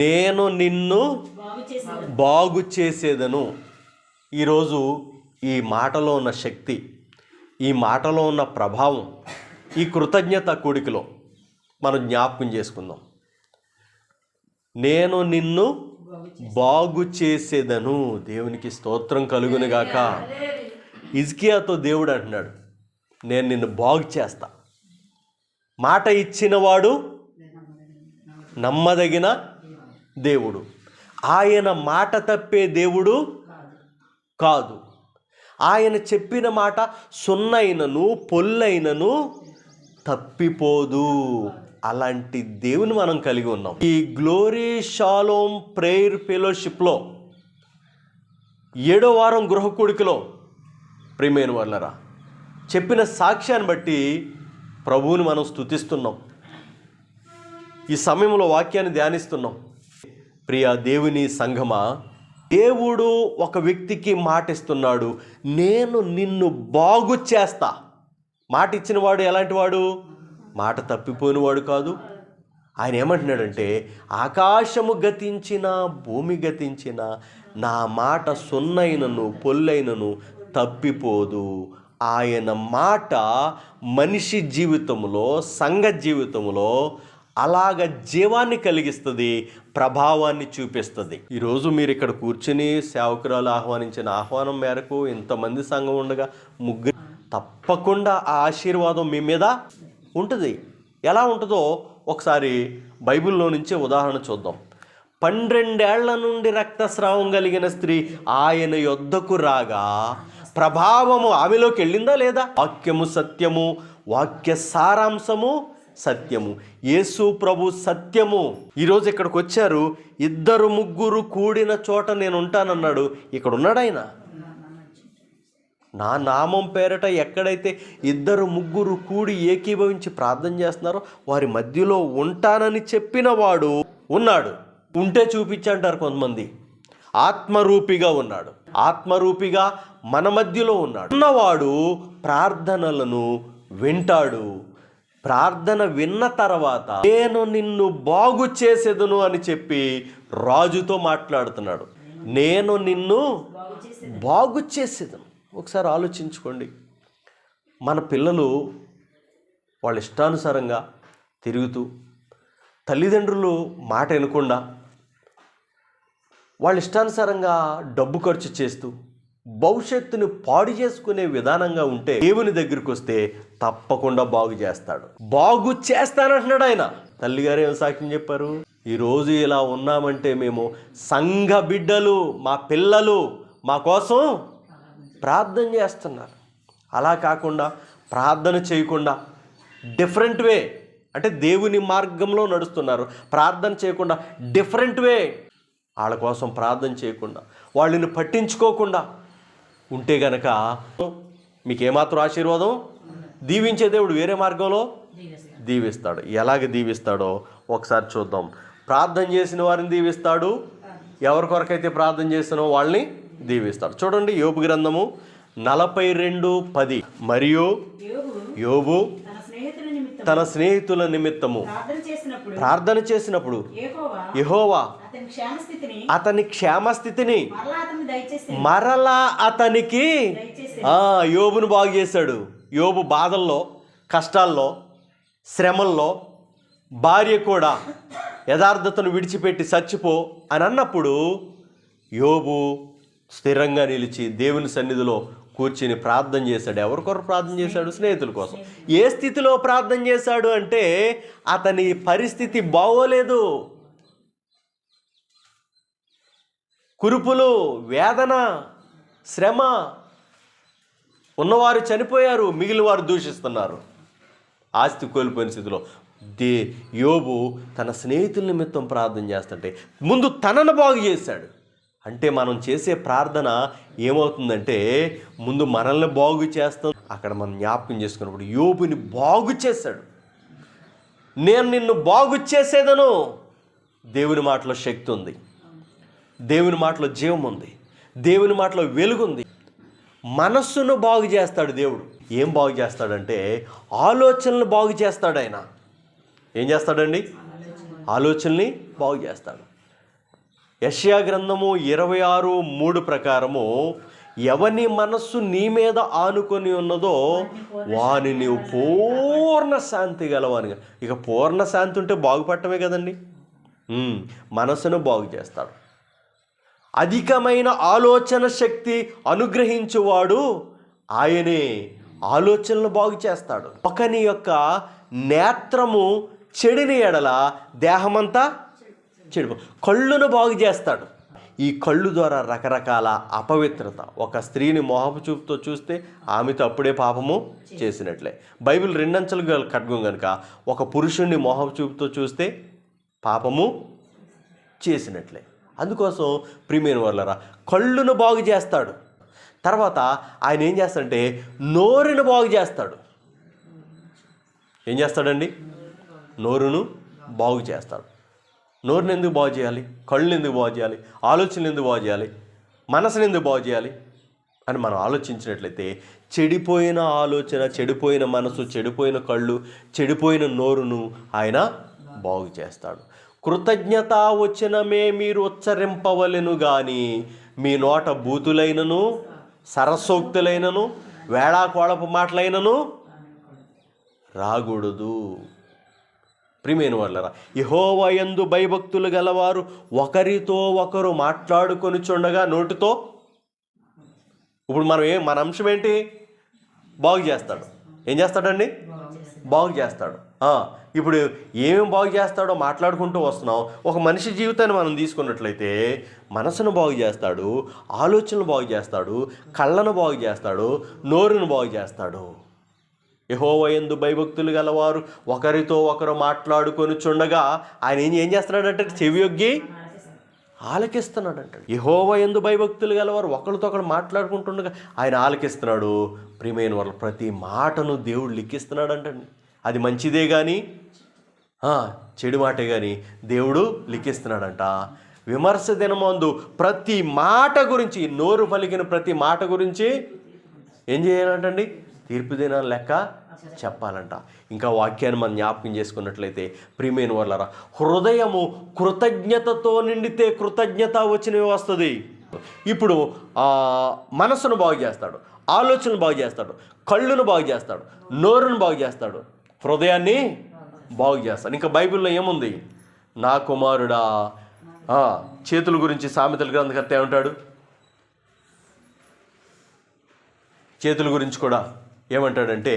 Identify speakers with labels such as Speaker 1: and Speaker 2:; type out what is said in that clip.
Speaker 1: నేను నిన్ను బాగు చేసేదను. ఈరోజు ఈ మాటలో ఉన్న శక్తి, ఈ మాటలో ఉన్న ప్రభావం, ఈ కృతజ్ఞత కూడికలో మనం జ్ఞాపకం చేసుకుందాం. నేను నిన్ను బాగు చేసేదను. దేవునికి స్తోత్రం కలుగునుగాక. హిజ్కియాతో దేవుడు అంటున్నాడు, నేను నిన్ను బాగు చేస్తా. మాట ఇచ్చినవాడు నమ్మదగిన దేవుడు. ఆయన మాట తప్పే దేవుడు కాదు. ఆయన చెప్పిన మాట సున్నైనను పొల్లైనను తప్పిపోదు. అలాంటి దేవుని మనం కలిగి ఉన్నాం. ఈ గ్లోరీ షాలోమ్ ప్రేయర్ ఫెలోషిప్లో 7వ వారం గృహ కూడికలో ప్రియమైన వాళ్ళరా చెప్పిన సాక్ష్యాన్ని బట్టి ప్రభువుని మనం స్తుతిస్తున్నాం. ఈ సమయంలో వాక్యాన్ని ధ్యానిస్తున్నాం. ప్రియ దేవుని సంఘమా, దేవుడు ఒక వ్యక్తికి మాట ఇస్తున్నాడు, నేను నిన్ను బాగు చేస్తా. మాట ఇచ్చిన వాడు ఎలాంటి వాడు? మాట తప్పిపోయినవాడు కాదు. ఆయన ఏమంటున్నాడంటే, ఆకాశము గతించిన భూమి గతించిన నా మాట సున్నైనను పొల్లైనను తప్పిపోదు. ఆయన మాట మనిషి జీవితంలో, సంఘ జీవితంలో అలాగ జీవాన్ని కలిగిస్తుంది, ప్రభావాన్ని చూపిస్తుంది. ఈరోజు మీరు ఇక్కడ కూర్చుని సేవకురాలు ఆహ్వానించిన ఆహ్వానం మేరకు ఇంతమంది సంఘం ఉండగా ముగ్గురు తప్పకుండా ఆ ఆశీర్వాదం మీ మీద ఉంటుంది. ఎలా ఉంటుందో ఒకసారి బైబిల్లో నుంచే ఉదాహరణ చూద్దాం. 12 ఏళ్ల నుండి రక్తస్రావం కలిగిన స్త్రీ ఆయన యొద్దకు రాగా ప్రభావము ఆమెలోకి వెళ్ళిందా లేదా? వాక్యము సత్యము, వాక్య సారాంశము సత్యము. యేసు ప్రభు సత్యము. ఈరోజు ఇక్కడికి వచ్చారు, 2-3 కూడిన చోట నేను ఉంటానన్నాడు. ఇక్కడ ఉన్నాడు ఆయన. నా నామం పేరట ఎక్కడైతే 2-3 కూడి ఏకీభవించి ప్రార్థన చేస్తున్నారో వారి మధ్యలో ఉంటానని చెప్పిన వాడు ఉన్నాడు. ఉంటే చూపించంటారు కొంతమంది. ఆత్మరూపిగా ఉన్నాడు. ఆత్మరూపిగా మన మధ్యలో ఉన్నాడు. ఉన్నవాడు ప్రార్థనలను వింటాడు. ప్రార్థన విన్న తర్వాత నేను నిన్ను బాగు చేసేదను అని చెప్పి రాజుతో మాట్లాడుతున్నాడు. నేను నిన్ను బాగు చేసేదను. ఒకసారి ఆలోచించుకోండి. మన పిల్లలు వాళ్ళ ఇష్టానుసారంగా తిరుగుతూ, తల్లిదండ్రులు మాట వినకుండా వాళ్ళ ఇష్టానుసారంగా డబ్బు ఖర్చు చేస్తూ భవిష్యత్తుని పాడు చేసుకునే విధానంగా ఉంటే దేవుని దగ్గరికి వస్తే తప్పకుండా బాగు చేస్తాడు. బాగు చేస్తానంటున్నాడు ఆయన. తల్లిగారు ఏం సాక్ష్యం చెప్పారు? ఈరోజు ఇలా ఉన్నామంటే మేము సంఘ బిడ్డలు, మా పిల్లలు మా కోసం ప్రార్థన చేస్తున్నారు. అలా కాకుండా ప్రార్థన చేయకుండా డిఫరెంట్ వే, అంటే దేవుని మార్గంలో నడుస్తున్నారు. ప్రార్థన చేయకుండా డిఫరెంట్ వే, వాళ్ళ కోసం ప్రార్థన చేయకుండా, వాళ్ళని పట్టించుకోకుండా ఉంటే గనక మీకేమాత్రం ఆశీర్వాదం? దీవించే దేవుడు వేరే మార్గంలో దీవిస్తాడు. ఎలాగ దీవిస్తాడో ఒకసారి చూద్దాం. ప్రార్థన చేసిన వారిని దీవిస్తాడు. ఎవరి కొరకైతే ప్రార్థన చేసినో వాళ్ళని దీవిస్తాడు. చూడండి, యోబు గ్రంథము 42:10. మరియు యోబు తన స్నేహితుల నిమిత్తము ప్రార్థన చేసినప్పుడు యెహోవా అతని క్షేమస్థితిని మరలా అతనికి యోబును బాగు చేశాడు. యోబు బాధల్లో, కష్టాల్లో, శ్రమల్లో, భార్య కూడా యథార్థతను విడిచిపెట్టి చచ్చిపో అని అన్నప్పుడు యోబు స్థిరంగా నిలిచి దేవుని సన్నిధిలో కూర్చుని ప్రార్థన చేశాడు. ఎవరి కొరకు ప్రార్థన చేశాడు? స్నేహితుల కోసం. ఏ స్థితిలో ప్రార్థన చేశాడు అంటే అతని పరిస్థితి బాగోలేదు. కురుపులు, వేదన, శ్రమ, ఉన్నవారు చనిపోయారు, మిగిలిన వారు దూషిస్తున్నారు. ఆస్తి కోల్పోయిన స్థితిలో యోబు తన స్నేహితుల నిమిత్తం ప్రార్థన చేస్తుంటే ముందు తనను బాగు చేశాడు. అంటే మనం చేసే ప్రార్థన ఏమవుతుందంటే ముందు మనల్ని బాగు చేస్తాం. అక్కడ మనం జ్ఞాపకం చేసుకున్నప్పుడు యోబుని బాగు చేశాడు. నేను నిన్ను బాగు చేసేదను. దేవుని మాటలో శక్తి ఉంది, దేవుని మాటలో జీవం ఉంది, దేవుని మాటలో వెలుగుంది. మనస్సును బాగు చేస్తాడు దేవుడు. ఏం బాగు చేస్తాడంటే ఆలోచనలు బాగు చేస్తాడు ఆయన. ఏం చేస్తాడండి? ఆలోచనల్ని బాగు చేస్తాడు. యెషయా గ్రంథము 26:3 ప్రకారము, ఎవని మనస్సు నీ మీద ఆనుకొని ఉన్నదో వాని నీవు పూర్ణ శాంతి గలవానిగా. ఇక పూర్ణ శాంతి ఉంటే బాగుపడటమే కదండి. మనసును బాగు చేస్తాడు. అధికమైన ఆలోచన శక్తి అనుగ్రహించువాడు ఆయనే. ఆలోచనలు బాగు చేస్తాడు. ఒకని యొక్క నేత్రము చెడిన ఎడల దేహమంతా చెడు. కళ్ళును బాగు చేస్తాడు. ఈ కళ్ళు ద్వారా రకరకాల అపవిత్రత. ఒక స్త్రీని మోహపు చూపుతో చూస్తే ఆమెతో అప్పుడే పాపము చేసినట్లే. బైబిల్ 2 అంచెలు ఖడ్గం కనుక ఒక పురుషుణ్ణి మోహపు చూపుతో చూస్తే పాపము చేసినట్లే. అందుకోసం ప్రియమైన వాళ్ళరా, కళ్ళును బాగు చేస్తాడు. తర్వాత ఆయన ఏం చేస్తాడంటే నోరును బాగు చేస్తాడు. ఏం చేస్తాడండి? నోరును బాగు చేస్తాడు. నోరుని ఎందుకు బాగు చేయాలి? కళ్ళని ఎందుకు బాగు చేయాలి? ఆలోచనలు ఎందుకు బాగు చేయాలి? మనసుని ఎందుకు బాగు చేయాలి అని మనం ఆలోచించినట్లయితే, చెడిపోయిన ఆలోచన, చెడిపోయిన మనసు, చెడిపోయిన కళ్ళు, చెడిపోయిన నోరును ఆయన బాగు చేస్తాడు. కృతజ్ఞత వచనమే మీరు ఉచ్చరింపవలెను గాని మీ నోట బూతులైనను, సరసోక్తులైనను, వేళాకోళపు మాటలైనను రాకూడదు. ప్రియమైన వాళ్ళరా, యెహోవా యందు భయభక్తులు గలవారు ఒకరితో ఒకరు మాట్లాడుకొనిచుండగా నోటితో. ఇప్పుడు మన అంశం ఏంటి? బాగు చేస్తాడు. ఏం చేస్తాడండి? బాగు చేస్తాడు. ఇప్పుడు ఏమేమి బాగు చేస్తాడో మాట్లాడుకుంటూ వస్తున్నాం. ఒక మనిషి జీవితాన్ని మనం తీసుకున్నట్లయితే మనసును బాగు చేస్తాడు, ఆలోచనలు బాగు చేస్తాడు, కళ్ళను బాగు చేస్తాడు, నోరును బాగు చేస్తాడు. యెహోవా యందు భయభక్తులు గలవారు ఒకరితో ఒకరు మాట్లాడుకొనిచుండగా ఆయన ఏం చేస్తున్నాడంటే చెవియొగ్గి ఆలకిస్తున్నాడంట. యెహోవా యందు భయభక్తులు గలవారు ఒకరితో ఒకరు మాట్లాడుకుంటుండగా ఆయన ఆలకిస్తున్నాడు. ప్రియమైన వాళ్ళు, ప్రతి మాటను దేవుడు లిఖిస్తున్నాడంటండి. అది మంచిదే కానీ చెడు మాటే కానీ దేవుడు లిఖిస్తున్నాడంట. విమర్శ దినమందు ప్రతి మాట గురించి, నోరు పలికిన ప్రతి మాట గురించి ఏం చేయాలంటండి? తీర్పు దినాలు లెక్క చెప్పాలంట. ఇంకా వాక్యాన్ని మనం జ్ఞాపకం చేసుకున్నట్లయితే ప్రియమైన వాళ్ళరా, హృదయము కృతజ్ఞతతో నిండితే కృతజ్ఞత వచ్చినవి వస్తుంది. ఇప్పుడు మనసును బాగు చేస్తాడు, ఆలోచనను బాగు చేస్తాడు, కళ్ళును బాగు చేస్తాడు, నోరును బాగు చేస్తాడు, హృదయాన్ని బాగు చేస్తాడు. ఇంకా బైబిల్లో ఏముంది? నా కుమారుడా, చేతుల గురించి సామెతల గ్రంథకర్త ఏమంటాడు? చేతుల గురించి కూడా ఏమంటాడంటే